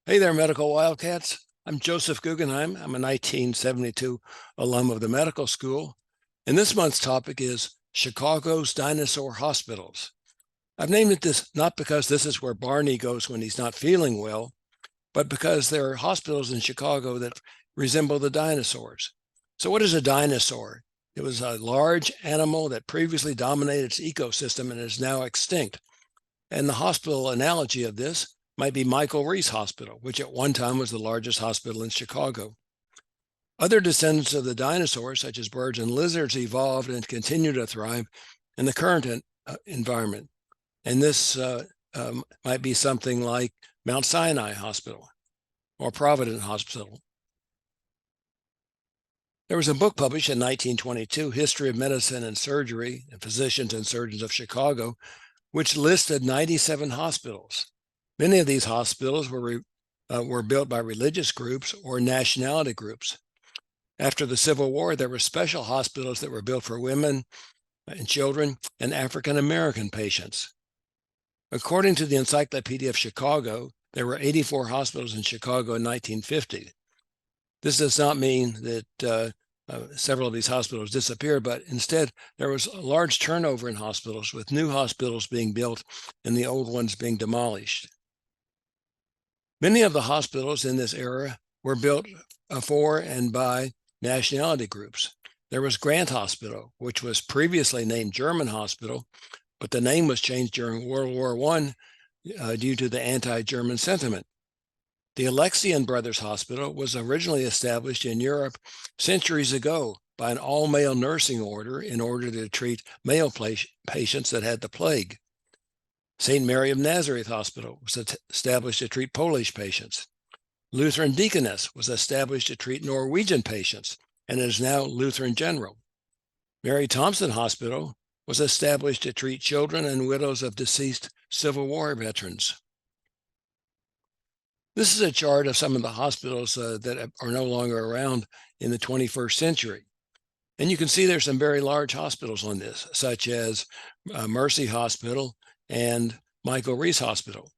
Hey there, Medical Wildcats. I'm Joseph Guggenheim. I'm a 1972 alum of the medical school, and this month's topic is Chicago's Dinosaur Hospitals. I've named it this not because this is where Barney goes when he's not feeling well, but because there are hospitals in Chicago that resemble the dinosaurs. So what is a dinosaur? It was a large animal that previously dominated its ecosystem and is now extinct. And the hospital analogy of this might be Michael Reese Hospital, which at one time was the largest hospital in Chicago. Other descendants of the dinosaurs, such as birds and lizards, evolved and continue to thrive in the current environment. And this might be something like Mount Sinai Hospital or Providence Hospital. There was a book published in 1922, History of Medicine and Surgery, and Physicians and Surgeons of Chicago, which listed 97 hospitals. Many of these hospitals were built by religious groups or nationality groups. After the Civil War, there were special hospitals that were built for women and children and African American patients. According to the Encyclopedia of Chicago, there were 84 hospitals in Chicago in 1950. This does not mean that several of these hospitals disappeared, but instead there was a large turnover in hospitals, with new hospitals being built and the old ones being demolished. Many of the hospitals in this era were built for and by nationality groups. There was Grant Hospital, which was previously named German Hospital, but the name was changed during World War I due to the anti-German sentiment. The Alexian Brothers Hospital was originally established in Europe centuries ago by an all-male nursing order in order to treat male patients that had the plague. St. Mary of Nazareth Hospital was established to treat Polish patients. Lutheran Deaconess was established to treat Norwegian patients and is now Lutheran General. Mary Thompson Hospital was established to treat children and widows of deceased Civil War veterans. This is a chart of some of the hospitals that are no longer around in the 21st century. And you can see there's some very large hospitals on this, such as Mercy Hospital and Michael Reese Hospital.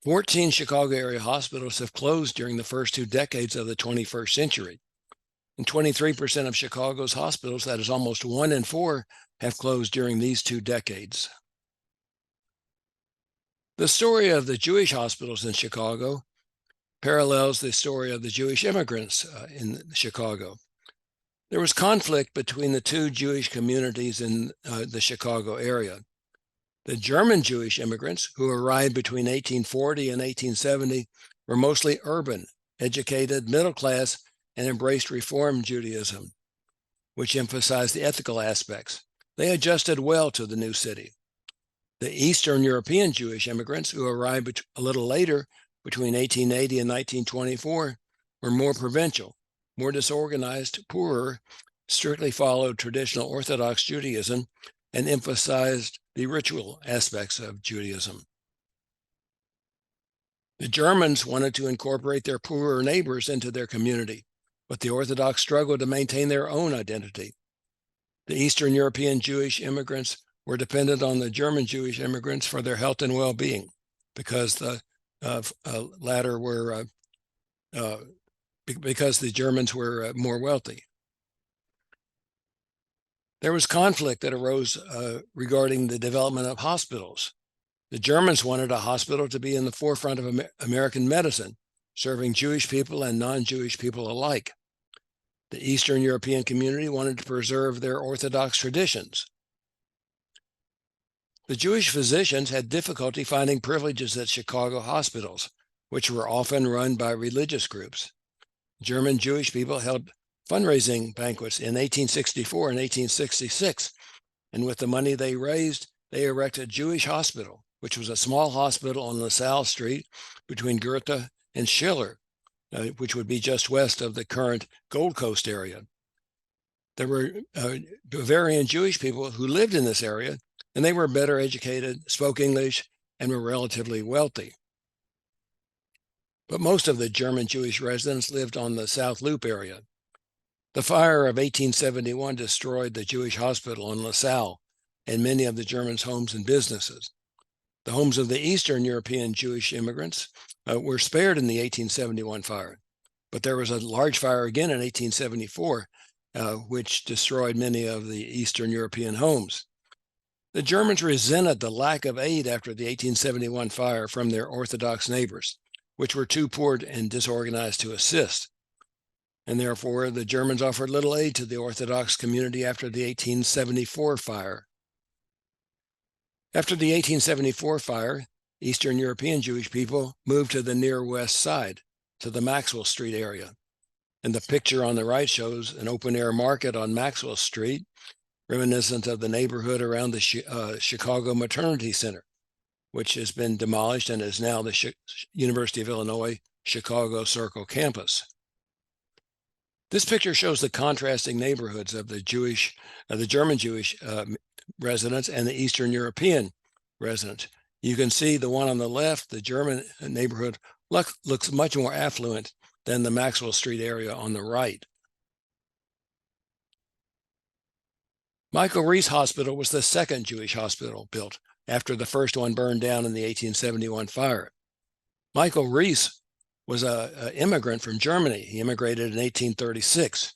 14 Chicago area hospitals have closed during the first 2 decades of the 21st century. And 23% of Chicago's hospitals, that is almost 1 in 4, have closed during these 2 decades. The story of the Jewish hospitals in Chicago parallels the story of the Jewish immigrants in Chicago. There was conflict between the two Jewish communities in the Chicago area. The German Jewish immigrants who arrived between 1840 and 1870 were mostly urban, educated, middle class, and embraced Reform Judaism, which emphasized the ethical aspects. They adjusted well to the new city. The Eastern European Jewish immigrants who arrived a little later, between 1880 and 1924, were more provincial, more disorganized, poorer, strictly followed traditional Orthodox Judaism, and emphasized the ritual aspects of Judaism. The Germans wanted to incorporate their poorer neighbors into their community, but the Orthodox struggled to maintain their own identity. The Eastern European Jewish immigrants were dependent on the German Jewish immigrants for their health and well-being, because the latter were because the Germans were more wealthy. There was conflict that arose regarding the development of hospitals. The Germans wanted a hospital to be in the forefront of American medicine, serving Jewish people and non-Jewish people alike. The Eastern European community wanted to preserve their Orthodox traditions. The Jewish physicians had difficulty finding privileges at Chicago hospitals, which were often run by religious groups. German Jewish people held fundraising banquets in 1864 and 1866, and with the money they raised, they erected Jewish Hospital, which was a small hospital on LaSalle Street between Goethe and Schiller, which would be just west of the current Gold Coast area. There were Bavarian Jewish people who lived in this area, and they were better educated, spoke English, and were relatively wealthy. But most of the German Jewish residents lived on the South Loop area. The fire of 1871 destroyed the Jewish hospital in LaSalle and many of the Germans' homes and businesses. The homes of the Eastern European Jewish immigrants were spared in the 1871 fire, but there was a large fire again in 1874, which destroyed many of the Eastern European homes. The Germans resented the lack of aid after the 1871 fire from their Orthodox neighbors, which were too poor and disorganized to assist. And therefore, the Germans offered little aid to the Orthodox community after the 1874 fire. After the 1874 fire, Eastern European Jewish people moved to the near west side, to the Maxwell Street area. And the picture on the right shows an open-air market on Maxwell Street, reminiscent of the neighborhood around the Chicago Maternity Center, which has been demolished and is now the University of Illinois Chicago Circle campus. This picture shows the contrasting neighborhoods of the German Jewish residents and the Eastern European residents. You can see the one on the left, the German neighborhood, looks much more affluent than the Maxwell Street area on the right. Michael Reese Hospital was the second Jewish hospital built after the first one burned down in the 1871 fire. Michael Reese was an immigrant from Germany. He immigrated in 1836.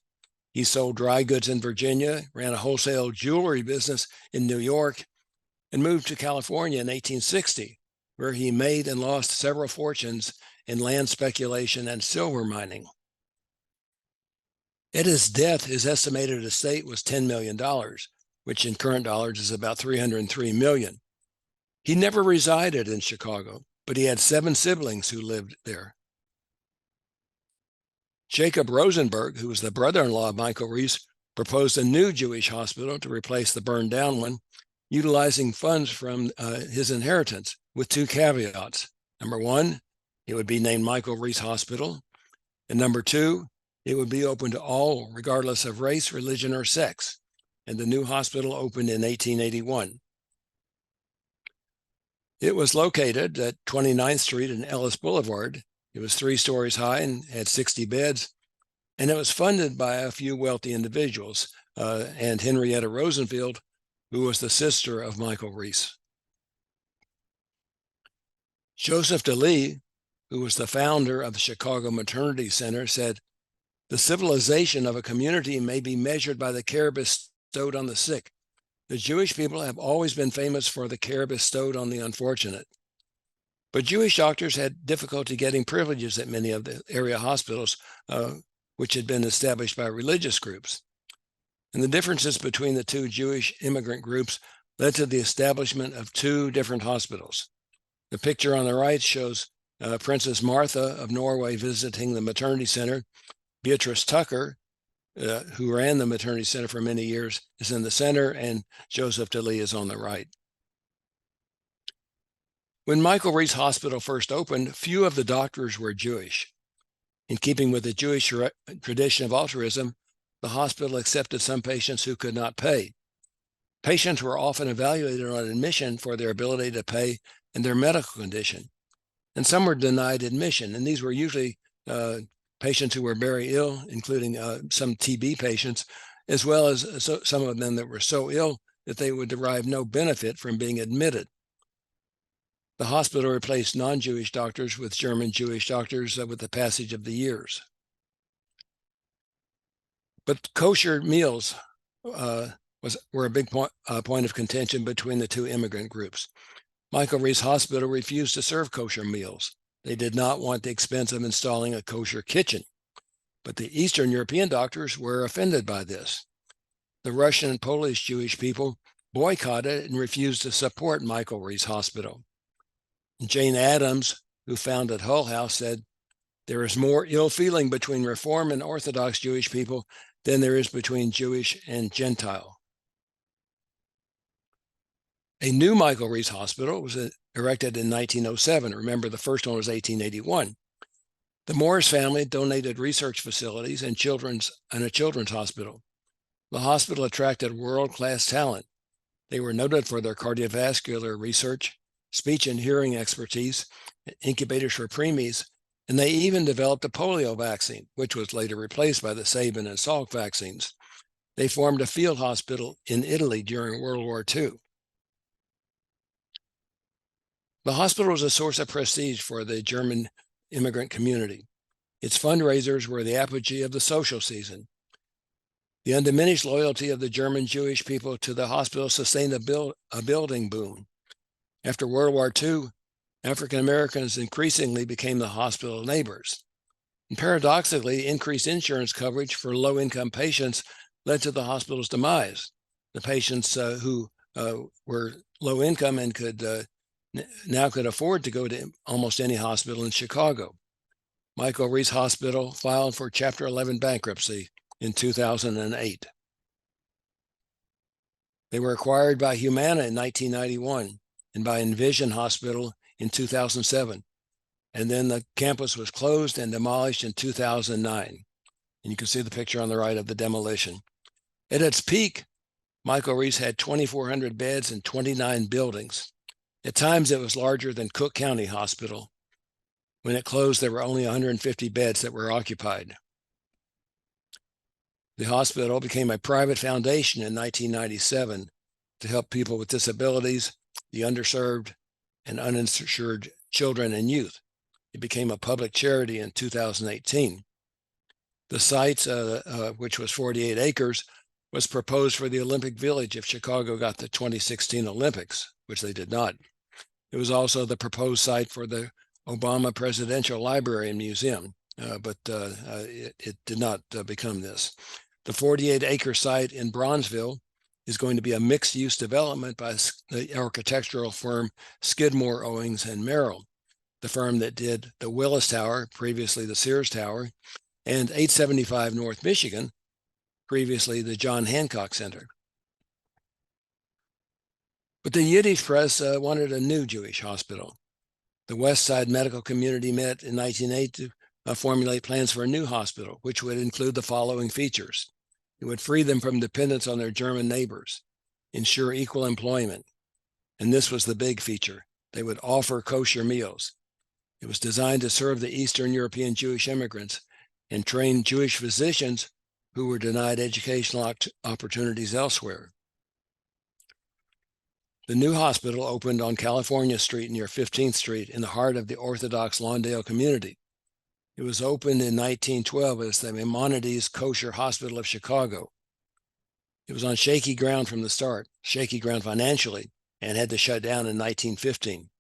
He sold dry goods in Virginia, ran a wholesale jewelry business in New York, and moved to California in 1860, where he made and lost several fortunes in land speculation and silver mining. At his death, his estimated estate was $10 million, which in current dollars is about $303 million. He never resided in Chicago, but he had 7 siblings who lived there. Jacob Rosenberg, who was the brother-in-law of Michael Reese, proposed a new Jewish hospital to replace the burned down one, utilizing funds from his inheritance with 2 caveats. Number 1, it would be named Michael Reese Hospital. And number 2, it would be open to all, regardless of race, religion, or sex. And the new hospital opened in 1881. It was located at 29th Street and Ellis Boulevard. It was 3 stories high and had 60 beds. And it was funded by a few wealthy individuals and Henrietta Rosenfield, who was the sister of Michael Reese. Joseph DeLee, who was the founder of the Chicago Maternity Center, said, "The civilization of a community may be measured by the care bestowed on the sick. The Jewish people have always been famous for the care bestowed on the unfortunate." But Jewish doctors had difficulty getting privileges at many of the area hospitals, which had been established by religious groups. And the differences between the 2 Jewish immigrant groups led to the establishment of 2 different hospitals. The picture on the right shows Princess Martha of Norway visiting the maternity center. Beatrice Tucker, who ran the maternity center for many years, is in the center, and Joseph DeLee is on the right. When Michael Reese Hospital first opened, few of the doctors were Jewish. In keeping with the Jewish tradition of altruism, the hospital accepted some patients who could not pay. Patients were often evaluated on admission for their ability to pay and their medical condition. And some were denied admission, and these were usually patients who were very ill, including some TB patients, as well as some of them that were so ill that they would derive no benefit from being admitted. The hospital replaced non-Jewish doctors with German Jewish doctors with the passage of the years. But kosher meals were a big point of contention between the 2 immigrant groups. Michael Reese Hospital refused to serve kosher meals. They did not want the expense of installing a kosher kitchen. But the Eastern European doctors were offended by this. The Russian and Polish Jewish people boycotted and refused to support Michael Reese Hospital. Jane Addams, who founded Hull House, said, "There is more ill feeling between Reform and Orthodox Jewish people than there is between Jewish and Gentile." A new Michael Reese Hospital was erected in 1907. Remember, the first one was 1881. The Morris family donated research facilities and a children's hospital. The hospital attracted world-class talent. They were noted for their cardiovascular research, speech and hearing expertise, incubators for preemies, and they even developed a polio vaccine, which was later replaced by the Sabin and Salk vaccines. They formed a field hospital in Italy during World War II. The hospital was a source of prestige for the German immigrant community. Its fundraisers were the apogee of the social season. The undiminished loyalty of the German Jewish people to the hospital sustained a building boom. After World War II, African Americans increasingly became the hospital neighbors. And paradoxically, increased insurance coverage for low-income patients led to the hospital's demise. The patients who were low income and now could afford to go to almost any hospital in Chicago. Michael Reese Hospital filed for Chapter 11 bankruptcy in 2008. They were acquired by Humana in 1991 and by Envision Hospital in 2007. And then the campus was closed and demolished in 2009. And you can see the picture on the right of the demolition. At its peak, Michael Reese had 2,400 beds and 29 buildings. At times, it was larger than Cook County Hospital. When it closed, there were only 150 beds that were occupied. The hospital became a private foundation in 1997 to help people with disabilities, the underserved, and uninsured children and youth. It became a public charity in 2018. The site, which was 48 acres, was proposed for the Olympic Village if Chicago got the 2016 Olympics, which they did not. It was also the proposed site for the Obama Presidential Library and Museum, but it did not become this. The 48-acre site in Bronzeville is going to be a mixed-use development by the architectural firm Skidmore, Owings, and Merrill, the firm that did the Willis Tower, previously the Sears Tower, and 875 North Michigan, previously the John Hancock Center. But the Yiddish press wanted a new Jewish hospital. The West Side medical community met in 1980 to formulate plans for a new hospital, which would include the following features. It would free them from dependence on their German neighbors, ensure equal employment, and this was the big feature. They would offer kosher meals. It was designed to serve the Eastern European Jewish immigrants and train Jewish physicians who were denied educational opportunities elsewhere. The new hospital opened on California Street near 15th Street in the heart of the Orthodox Lawndale community. It was opened in 1912 as the Maimonides Kosher Hospital of Chicago. It was on shaky ground from the start, shaky ground financially, and had to shut down in 1915.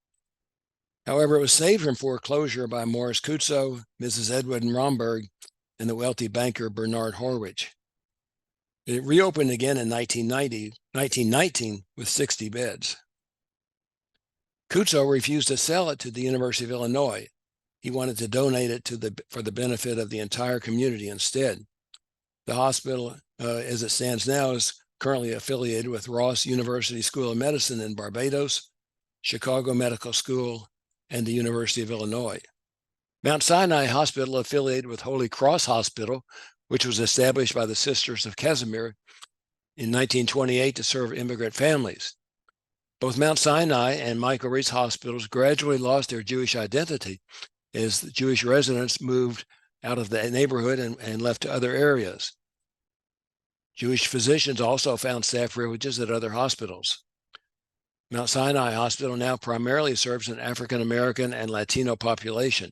However, it was saved from foreclosure by Morris Kutzo, Mrs. Edwin Romberg, and the wealthy banker Bernard Horwich. It reopened again in 1919 with 60 beds. Kutzo refused to sell it to the University of Illinois. He wanted to donate it for the benefit of the entire community instead. The hospital, as it stands now, is currently affiliated with Ross University School of Medicine in Barbados, Chicago Medical School, and the University of Illinois. Mount Sinai Hospital affiliated with Holy Cross Hospital, which was established by the Sisters of Casimir in 1928 to serve immigrant families. Both Mount Sinai and Michael Reese hospitals gradually lost their Jewish identity as the Jewish residents moved out of the neighborhood and left to other areas. Jewish physicians also found staff privileges at other hospitals. Mount Sinai Hospital now primarily serves an African American and Latino population.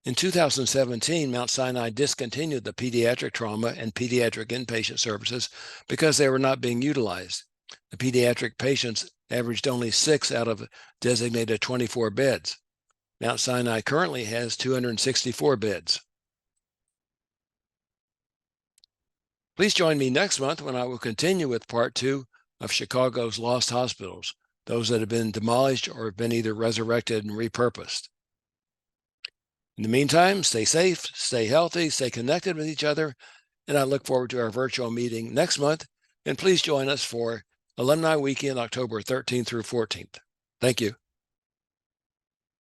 In 2017, Mount Sinai discontinued the pediatric trauma and pediatric inpatient services because they were not being utilized. The pediatric patients averaged only 6 out of designated 24 beds. Mount Sinai currently has 264 beds. Please join me next month when I will continue with part 2 of Chicago's lost hospitals, those that have been demolished or have been either resurrected and repurposed. In the meantime, stay safe, stay healthy, stay connected with each other, and I look forward to our virtual meeting next month. And please join us for Alumni Weekend, October 13th through 14th. Thank you.